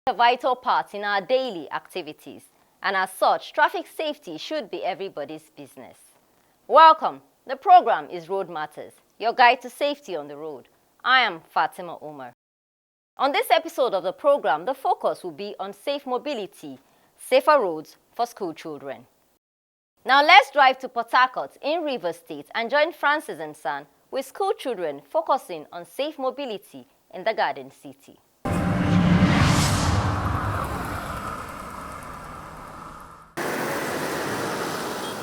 A vital part in our daily activities, and as such, traffic safety should be everybody's business. Welcome. The program is Road Matters, your guide to safety on the road. I am Fatima Umar. On this episode of the program, the focus will be on safe mobility, safer roads for school children. Now let's drive to Port Harcourt in Rivers State and join Francis and Son with school children focusing on safe mobility in the Garden City.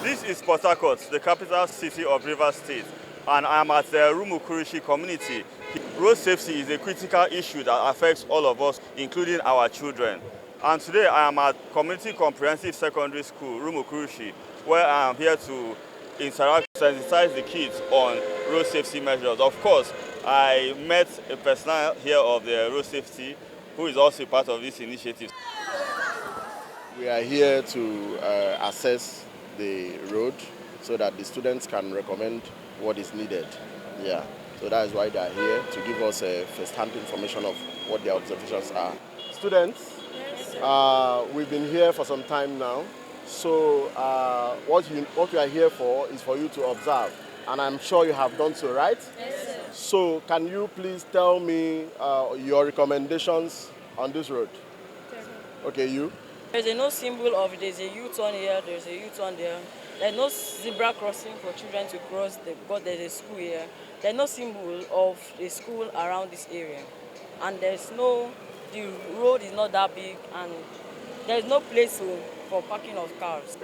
This is Port Harcourt, the capital city of Rivers State, and I am at the Rumukurushi community. Road safety is a critical issue that affects all of us, including our children. And today I am at Community Comprehensive Secondary School, Rumukurushi, where I am here to interact, sensitize the kids on road safety measures. Of course, I met a personnel here of the road safety who is also part of this initiative. We are here to assess the road so that the students can recommend what is needed. Yeah, so that is why they are here, to give us first-hand information of what their observations are. Students, we've been here for some time now, so what we are here for is for you to observe, and I'm sure you have done so, right? Yes, sir. So can you please tell me your recommendations on this road? Okay, you? There's no symbol of there's a U-turn here, there's a U-turn there. There's no zebra crossing for children to cross because there's a school here. There's no symbol of a school around this area. And the road is not that big, and there's no place for parking of cars.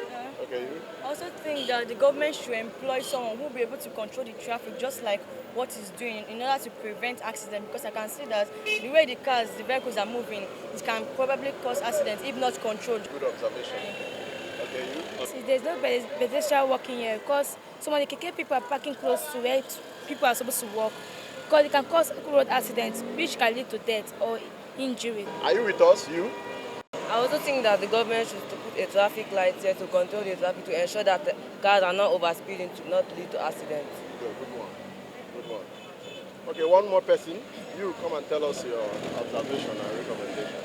Okay. I also think that the government should employ someone who will be able to control the traffic just like what it's doing in order to prevent accidents, because I can see that the way the vehicles are moving, it can probably cause accidents if not controlled. Good observation. Okay, you? See, there's no pedestrian walking here because some of the KK people are parking close to where people are supposed to walk, because it can cause road accidents which can lead to death or injury. Are you with us, you? I also think that the government should put a traffic light here to control the traffic, to ensure that the cars are not overspeeding, to not lead to accidents. Good one. Good one. Okay, one more person. You come and tell us your observation and recommendation.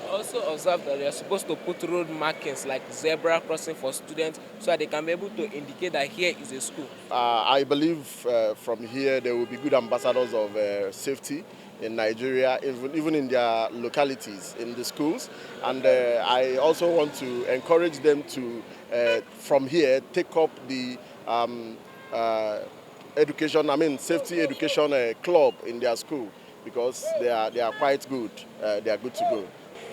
I also observed that they are supposed to put road markings like zebra crossing for students so that they can be able to indicate that here is a school. I believe from here there will be good ambassadors of safety in Nigeria, even in their localities, in the schools. And I also want to encourage them to, from here, take up the safety education club in their school, because they are quite good. They are good to go.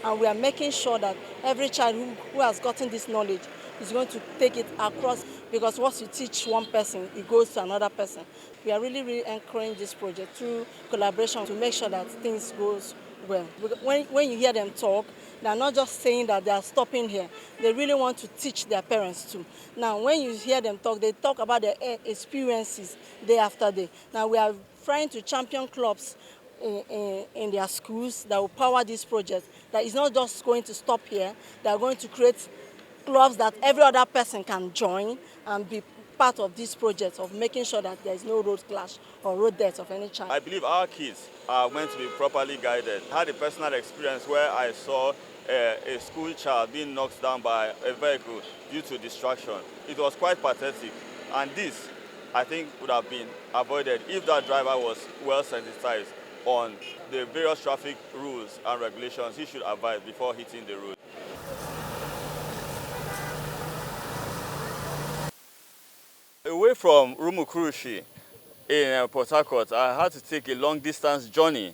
And we are making sure that every child who has gotten this knowledge is going to take it across, because once you teach one person, it goes to another person. We are really encouraging this project through collaboration to make sure that things goes well. When you hear them talk, they are not just saying that they are stopping here. They really want to teach their parents too. Now, when you hear them talk, they talk about their experiences day after day. Now, we are trying to champion clubs in their schools that will power this project. That is not just going to stop here. They are going to create clubs that every other person can join and be part of this project of making sure that there is no road clash or road death of any child. I believe our kids are meant to be properly guided. I had a personal experience where I saw a school child being knocked down by a vehicle due to distraction. It was quite pathetic, and this, I think, would have been avoided if that driver was well sensitized on the various traffic rules and regulations he should abide before hitting the road. Away from Rumukurushi in Port Harcourt, I had to take a long-distance journey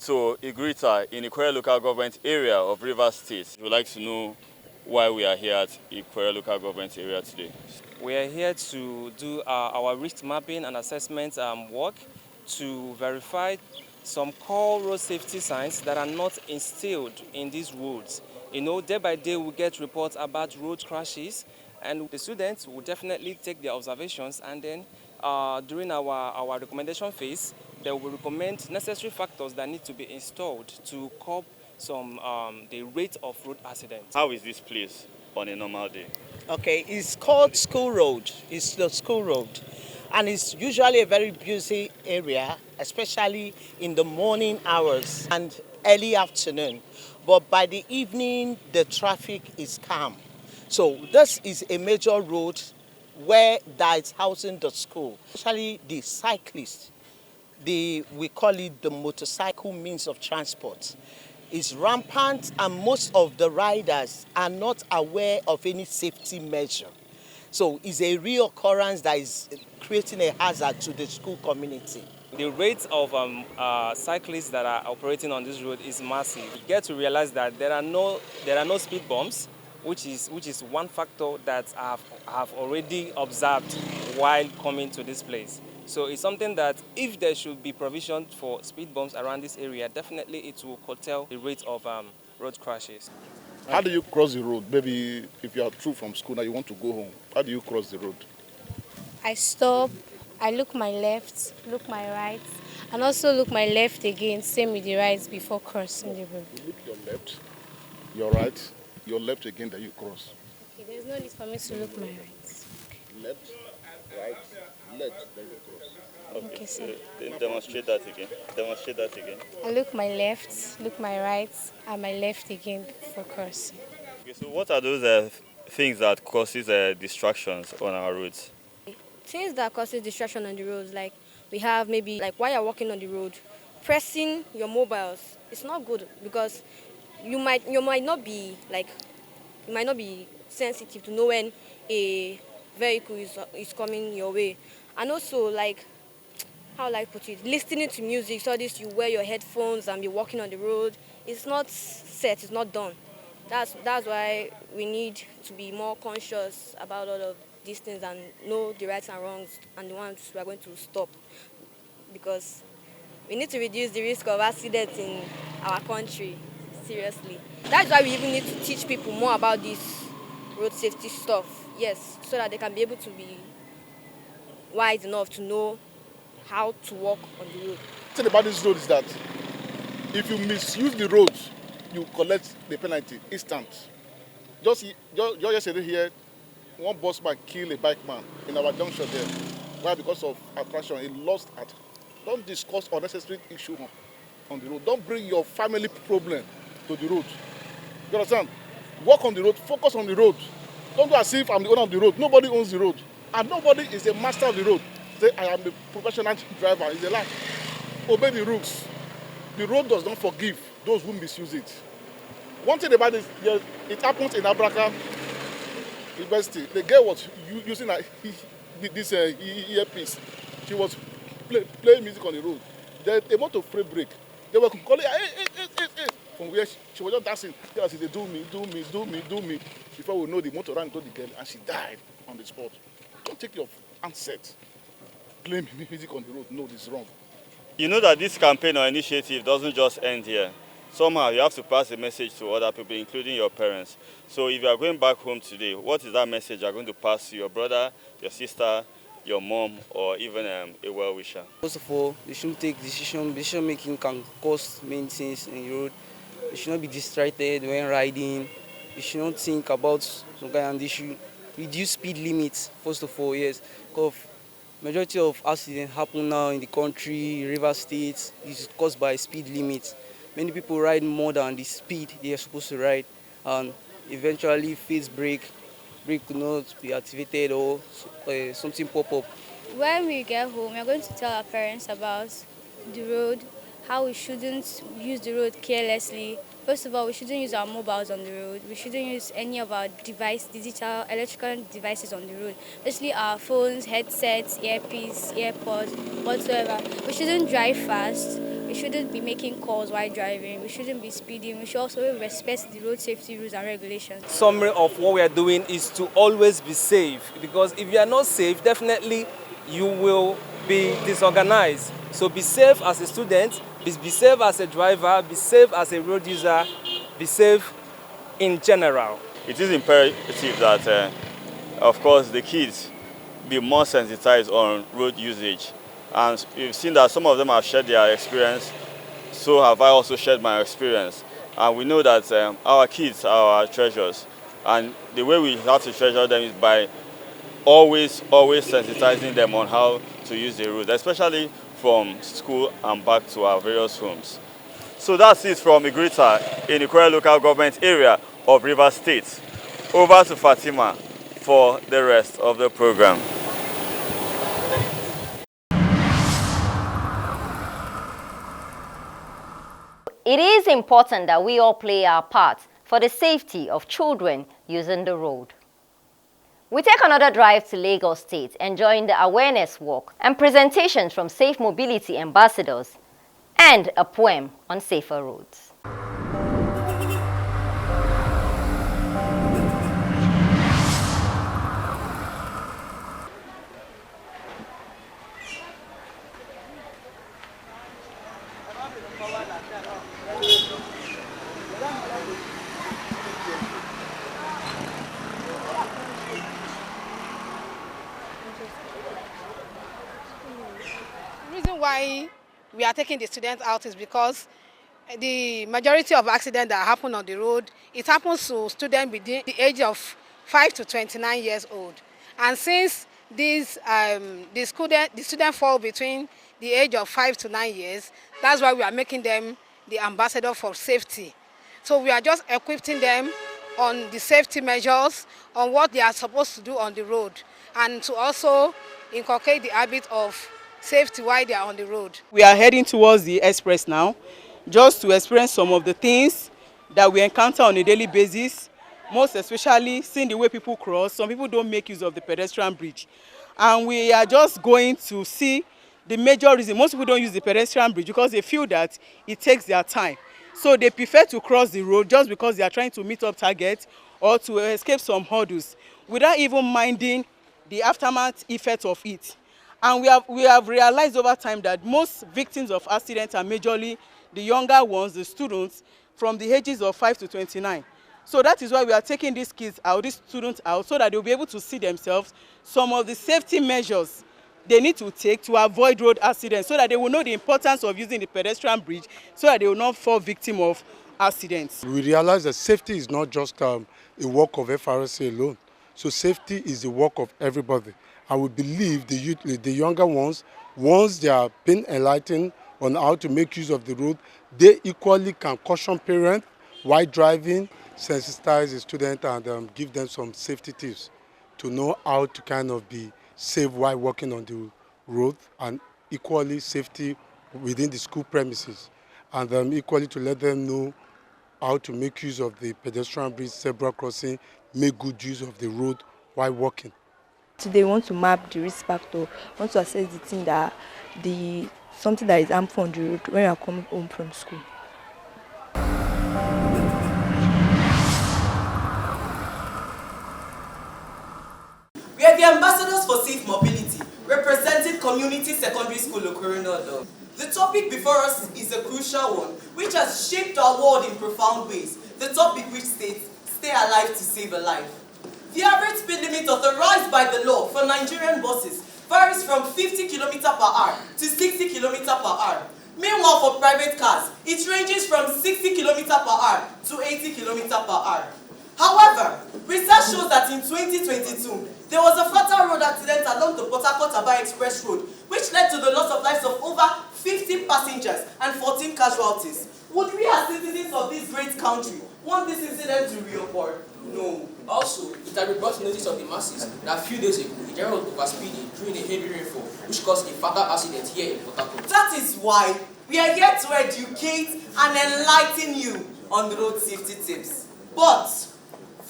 to Igrita in Ikoyi local government area of Rivers State. We'd like to know why we are here at Ikoyi local government area today. We are here to do our risk mapping and assessment work to verify some core road safety signs that are not instilled in these roads. You know, day by day we get reports about road crashes, and the students will definitely take their observations, and then during our recommendation phase, they will recommend necessary factors that need to be installed to curb the rate of road accidents. How is this place on a normal day? Okay, it's called School Road. It's the school road. And it's usually a very busy area, especially in the morning hours. And early afternoon, but by the evening, the traffic is calm. So this is a major road where that is housing the school, especially the cyclists. We call it the motorcycle means of transport. Is rampant, and most of the riders are not aware of any safety measure. So it's a reoccurrence that is creating a hazard to the school community. The rate of cyclists that are operating on this road is massive. You get to realize that there are no speed bumps, which is one factor that I have already observed while coming to this place. So it's something that if there should be provision for speed bumps around this area, definitely it will curtail the rate of road crashes. How do you cross the road? Maybe if you are through from school now you want to go home. How do you cross the road? I stop, I look my left, look my right, and also look my left again, same with the right before crossing the road. You look your left, your right, your left again, then you cross. Okay, there's no need for me to look my right. Left, right, left, then you cross. Okay, sir. Demonstrate that again. Demonstrate that again. I look my left, look my right, and my left again before crossing. Okay, so what are those things that causes distractions on our roads? Things that causes distraction on the roads, like we have maybe like while you're walking on the road, pressing your mobiles, it's not good because you might not be sensitive to know when a vehicle is coming your way. And also, like, how will I put it, listening to music, so this you wear your headphones and be walking on the road, it's not set, it's not done. That's why we need to be more conscious about all of these things and know the rights and wrongs and the ones we are going to stop, because we need to reduce the risk of accidents in our country, seriously. That's why we even need to teach people more about this road safety stuff, yes, so that they can be able to be wise enough to know how to walk on the road. The thing about this road is that if you misuse the road, you collect the penalty instant. Just yesterday here, one bus man killed a bike man in our junction there. Why? Because of attraction, he lost at. Don't discuss unnecessary issue on the road. Don't bring your family problem to the road. You understand? Walk on the road, focus on the road. Don't do as if I'm the owner of the road. Nobody owns the road. And nobody is a master of the road. Say, I am a professional driver. It's a lie. Obey the rules. The road does not forgive those who misuse it. One thing about this, it happens in Abuja University. The girl was using this earpiece. She was playing music on the road. They want to free break. They were calling her, hey. From where she was just dancing. They said, do me. Before we know, the motor ran into the girl and she died on the spot. Don't take your handset. Playing music on the road. No, this is wrong. You know that this campaign or initiative doesn't just end here. Somehow you have to pass a message to other people, including your parents. So if you are going back home today, what is that message you are going to pass to your brother, your sister, your mom, or even a well-wisher? First of all, they shouldn't take decision. Decision making can cause many things in the road. They should not be distracted when riding. They should not think about some kind, and they should reduce speed limits, first of all, yes. Because majority of accidents happen now in the country, river states, is caused by speed limits. Many people ride more than the speed they are supposed to ride, and eventually face brake could not be activated or something pop up. When we get home, we are going to tell our parents about the road, how we shouldn't use the road carelessly. First of all, we shouldn't use our mobiles on the road. We shouldn't use any of our digital, electrical devices on the road, especially our phones, headsets, earpiece, AirPods, whatsoever. We shouldn't drive fast. We shouldn't be making calls while driving. We shouldn't be speeding. We should also respect the road safety rules and regulations. Summary of what we are doing is to always be safe, because if you are not safe, definitely you will be disorganized. So be safe as a student, be safe as a driver, be safe as a road user, be safe in general. It is imperative that, of course, the kids be more sensitized on road usage. And we've seen that some of them have shared their experience, so have I also shared my experience. And we know that our kids are our treasures. And the way we have to treasure them is by always sensitizing them on how to use the road, especially from school and back to our various homes. So that's it from Igrita in the Ikore local government area of Rivers State. Over to Fatima for the rest of the program. It is important that we all play our part for the safety of children using the road. We take another drive to Lagos State, enjoying the awareness walk and presentations from Safe Mobility ambassadors and a poem on safer roads. The reason why we are taking the students out is because the majority of accidents that happen on the road, it happens to students within the age of 5 to 29 years old. And since these, the students fall between the age of 5 to 9 years, that's why we are making them the ambassador for safety. So we are just equipping them on the safety measures, on what they are supposed to do on the road, and to also inculcate the habit of safety while they are on the road. We are heading towards the express now, just to experience some of the things that we encounter on a daily basis, most especially seeing the way people cross. Some people don't make use of the pedestrian bridge. And we are just going to see the major reason. Most people don't use the pedestrian bridge because they feel that it takes their time. So they prefer to cross the road just because they are trying to meet up targets or to escape some hurdles without even minding the aftermath effect of it. And we have realized over time that most victims of accidents are majorly the younger ones, the students, from the ages of 5 to 29. So that is why we are taking these kids out, these students out, so that they will be able to see themselves some of the safety measures they need to take to avoid road accidents, so that they will know the importance of using the pedestrian bridge, so that they will not fall victim of accidents. We realize that safety is not just a work of FRSA alone. So safety is the work of everybody. And we believe the younger ones, once they are being enlightened on how to make use of the road, they equally can caution parents while driving, sensitize the student, and give them some safety tips to know how to kind of be safe while walking on the road, and equally safety within the school premises, and equally to let them know how to make use of the pedestrian bridge, zebra crossing, make good use of the road while walking. Today we want to map the risk factor, want to assess the thing that something that is harmful on the road when you are coming home from school. We are the ambassadors for safe mobility, representing Community Secondary School Okoronodo. The topic before us is a crucial one, which has shaped our world in profound ways. The topic which states, stay alive to save a life. The average speed limit authorized by the law for Nigerian buses varies from 50 km per hour to 60 km per hour. Meanwhile, for private cars, it ranges from 60 km per hour to 80 km per hour. However, research shows that in 2022, there was a fatal road accident along the Port Harcourt-Aba Express Road, which led to the loss of lives of over 50 passengers and 14 casualties. Would we as citizens of this great country want this incident to reoccur? No. Also, it has been brought to notice of the masses that a few days ago, a driver was overspeeding during a heavy rainfall, which caused a fatal accident here in Port Harcourt. That is why we are here to educate and enlighten you on the road safety tips. But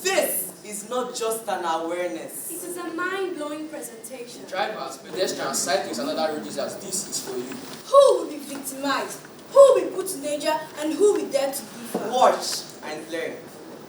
this is not just an awareness. It is a mind-blowing presentation. Drivers, pedestrians, cyclists, and other road users, this is for you. Who will be victimized? Who will be put in danger? And who will dare to differ? Watch and learn.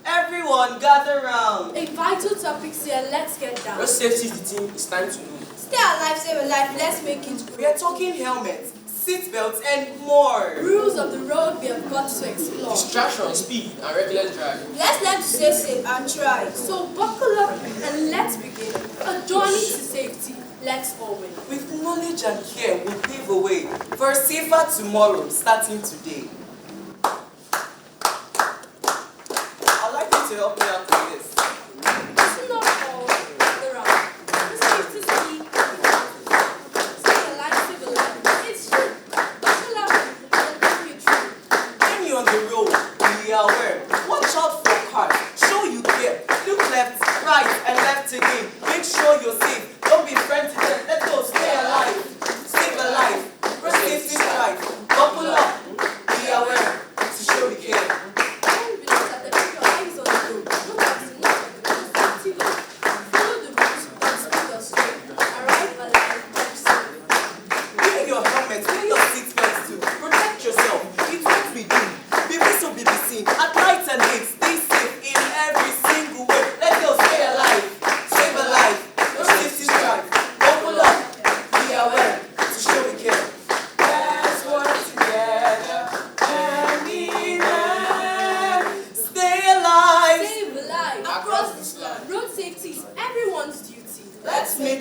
Everyone gather round. A vital topic here, let's get down. Road safety is the team, it's time to move. Stay alive, save a life, let's make it good. We are talking helmets, seatbelts, and more. Rules of the road we have got to explore. Distraction, speed, and reckless driving. Let's learn to stay safe and try. So buckle up and let's begin. A journey to safety. Let's all win. With knowledge and care, we'll pave a way for a safer tomorrow, starting today. I'd like you to help me out with this. Listen up all the round. The safety is key. Stay alive, save a life. It's true. Buckle up and let me true.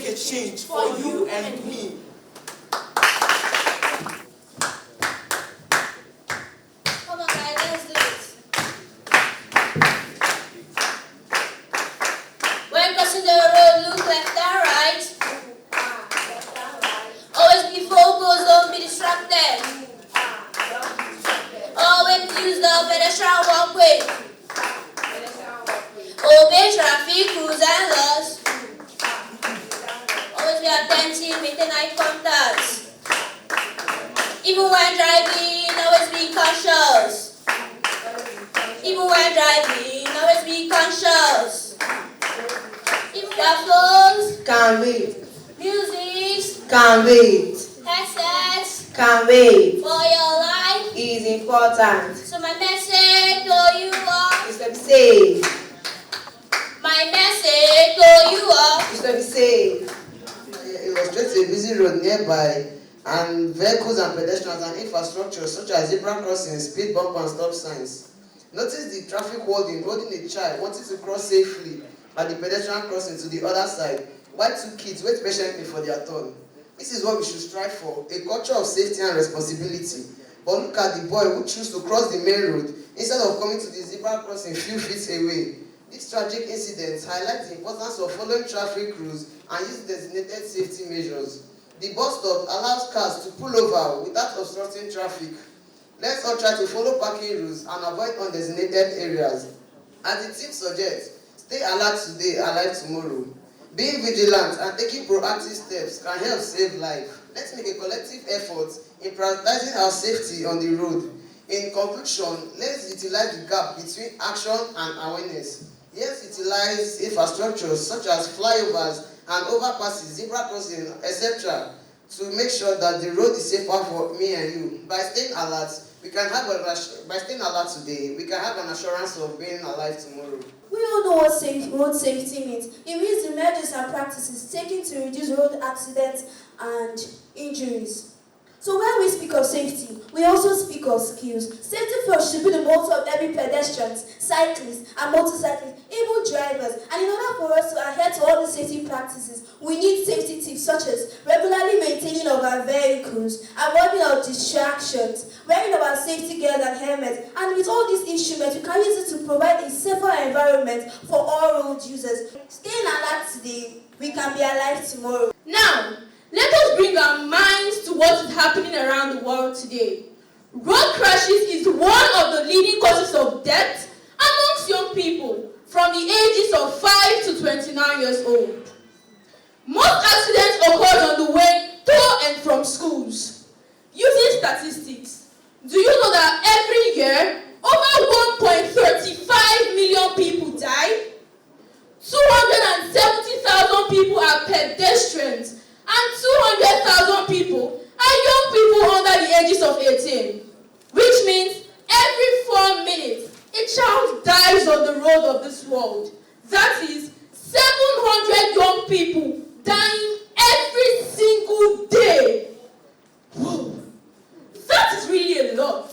make a change for you and me. Come on, guys, let's do it. When crossing the road, look left and right. Always be focused, don't be distracted. Always use the pedestrian walkway. Obey traffic rules and laws. Always be attentive, maintain eye contact. Even when driving, always be cautious. Even when driving, always be conscious. If your phones Can wait. music, Can wait. headsets, Can wait. for your life, Is important. so my message to you all, Is to be safe. my message to you all. Is to be safe. It was just a busy road nearby, and vehicles and pedestrians and infrastructure such as zebra crossings, speed bump and stop signs. Notice the traffic warden holding a child wanting to cross safely at the pedestrian crossing to the other side, while two kids wait patiently for their turn. This is what we should strive for, a culture of safety and responsibility. But look at the boy who chose to cross the main road instead of coming to the zebra crossing a few feet away. These tragic incidents highlight the importance of following traffic rules and use designated safety measures. The bus stop allows cars to pull over without obstructing traffic. Let's all try to follow parking rules and avoid undesignated areas. As the tip suggests, stay alert today, alive tomorrow. Being vigilant and taking proactive steps can help save life. Let's make a collective effort in prioritizing our safety on the road. In conclusion, let's utilize the gap between action and awareness. Let's utilize infrastructures such as flyovers and overpasses, zebra crossing, etc. to make sure that the road is safer for me and you. By staying alert, by staying alert today, we can have an assurance of being alive tomorrow. We all know what road safety means. It means the measures and practices taken to reduce road accidents and injuries. So when we speak of safety, we also speak of skills. Safety first should be the motto of every pedestrians, cyclists, and motorcyclists, even drivers. And in order for us to adhere to all the safety practices, we need safety tips such as regularly maintaining of our vehicles, avoiding of distractions, wearing of our safety gear and helmets. And with all these instruments, we can use it to provide a safer environment for all road users. Staying alert today, we can be alive tomorrow. Now, let us bring our minds to what is happening around the world today. Road crashes is one of the leading causes of death amongst young people from the ages of 5 to 29 years old. Most accidents occur on the way to and from schools. Using statistics, do you know that every year over 1.35 million people die? 270,000 people are pedestrians, and 200,000 people are young people under the ages of 18, which means every 4 minutes a child dies on the road of this world. That is 700 young people dying every single day. Whoa. That is really a lot.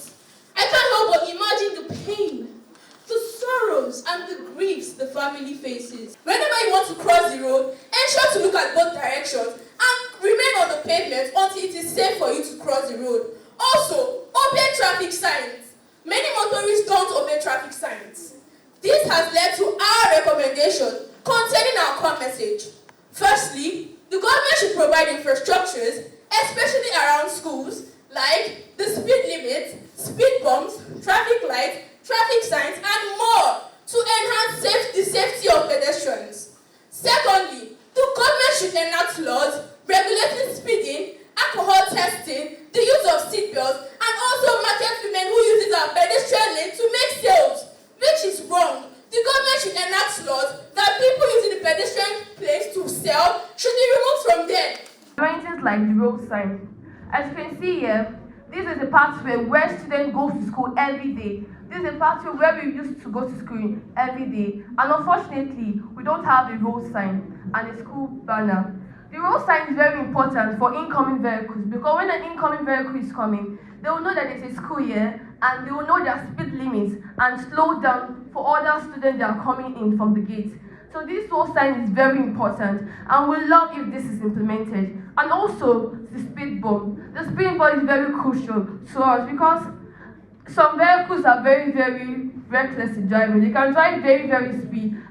I can't help but imagine the pain, the sorrows, and the griefs the family faces. Whenever you want to cross the road, ensure to look at both directions and remain on the pavement until it is safe for you to cross the road. Also, obey traffic signs. Many motorists don't obey traffic signs. This has led to our recommendation containing our core message. Firstly, the government should provide infrastructures, especially around schools, like the speed limit, speed bumps, traffic lights, traffic signs, and more to enhance the safety of pedestrians. Secondly, the government should enact laws regulating speeding, alcohol testing, the use of seatbelts, and also market women who use our pedestrian lane to make sales, which is wrong. The government should enact laws that people using the pedestrian place to sell should be removed from there. Things like the road sign. As you can see here, this is a pathway where students go to school every day. This is a pathway where we used to go to school every day. And unfortunately, we don't have a road sign and a school banner. The road sign is very important for incoming vehicles because when an incoming vehicle is coming, they will know that there's a school here and they will know their speed limits and slow down for other students that are coming in from the gate. So this whole sign is very important, and we love if this is implemented. And also the speed bump. The speed bump is very crucial to us because some vehicles are very, very reckless in driving. They can drive very, very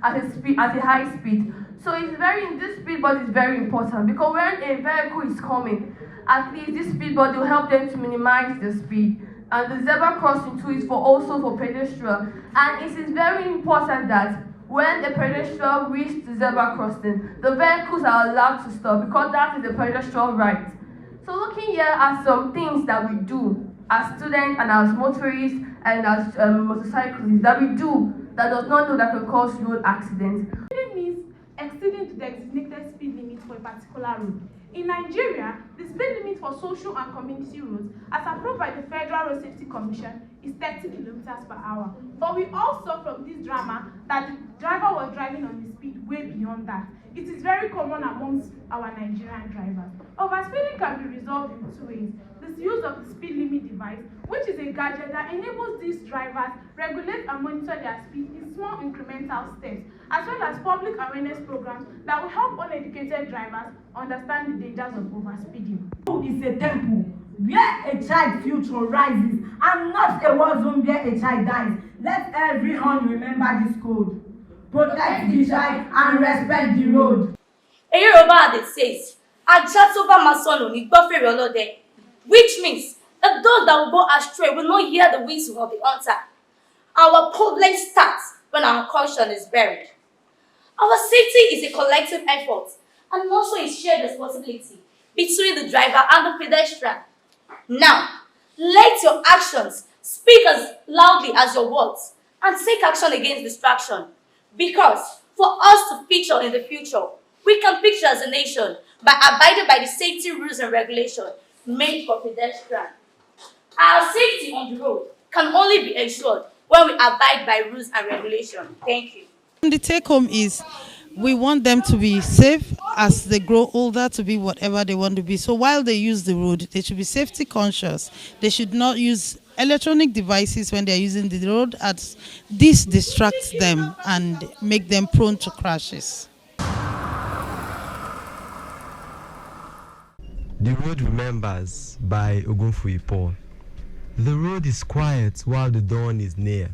at a high speed. So this speed bump is very important because when a vehicle is coming, at least this speed bump will help them to minimize the speed. And the zebra crossing too is also for pedestrian. And it is very important that when the pedestrian reaches the zebra crossing, the vehicles are allowed to stop because that is the pedestrian right. So looking here at some things that we do as students and as motorists and as motorcyclists that we do that does not know that can cause road accidents. It means exceeding the designated speed limit for a particular road. In Nigeria, the speed limit for social and community roads, as approved by the Federal Road Safety Commission, is 30 kilometers per hour. But we all saw from this drama that the driver was driving on the speed way beyond that. It is very common amongst our Nigerian drivers. Overspeeding can be resolved in two ways. The use of the speed limit device, which is a gadget that enables these drivers regulate and monitor their speed in small incremental steps, as well as public awareness programs that will help uneducated drivers understand the dangers of overspeeding. It's a temple where a child's future rises and not a war zone where a child dies. Let everyone remember this code. Protect the child and respect the road. A Yoruba adage says, "Ajá tó bá máa sọnù ní gbọ́ fèrè ọlọ́dẹ," which means a dog that will go astray will not hear the whistle of the hunter. Our problem starts when our caution is buried. Our safety is a collective effort and also a shared responsibility between the driver and the pedestrian. Now, let your actions speak as loudly as your words and take action against distraction. Because for us to feature in the future, we can picture as a nation by abiding by the safety rules and regulations made for pedestrians. Our safety on the road can only be ensured when we abide by rules and regulations. Thank you. The take home is we want them to be safe as they grow older, to be whatever they want to be. So while they use the road, they should be safety conscious. They should not use electronic devices when they're using the road, as this distracts them and make them prone to crashes. The Road Remembers by Ogunfuyi Paul. The road is quiet while the dawn is near.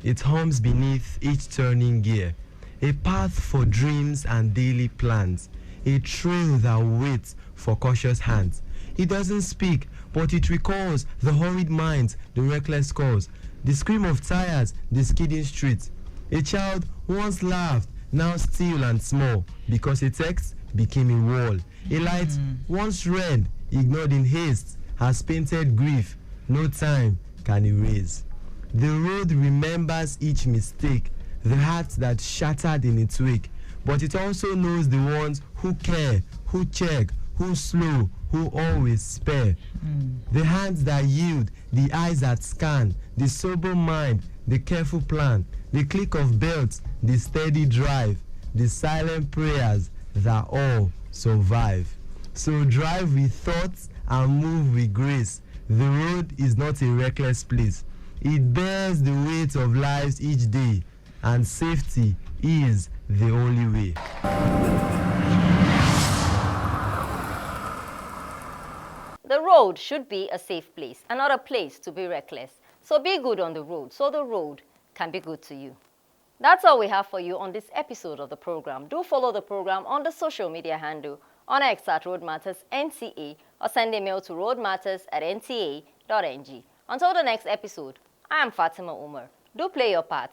It hums beneath each turning gear. A path for dreams and daily plans. A trail that waits for cautious hands. It doesn't speak, but it recalls the hurried minds, the reckless calls, the scream of tires, the skidding streets. A child once laughed, now still and small, because a text became a wall. A light once read, ignored in haste, has painted grief, no time can erase. The road remembers each mistake, the heart that shattered in its wake, but it also knows the ones who care, who check, who slow, who always spare. The hands that yield, the eyes that scan, the sober mind, the careful plan, the click of belts, the steady drive, the silent prayers that all survive. So drive with thoughts and move with grace. The road is not a reckless place. It bears the weight of lives each day, and safety is the only way. The road should be a safe place and not a place to be reckless. So be good on the road so the road can be good to you. That's all we have for you on this episode of the program. Do follow the program on the social media handle on X at Road Matters NTA or send a mail to roadmatters@nta.ng. Until the next episode, I am Fatima Umar. Do play your part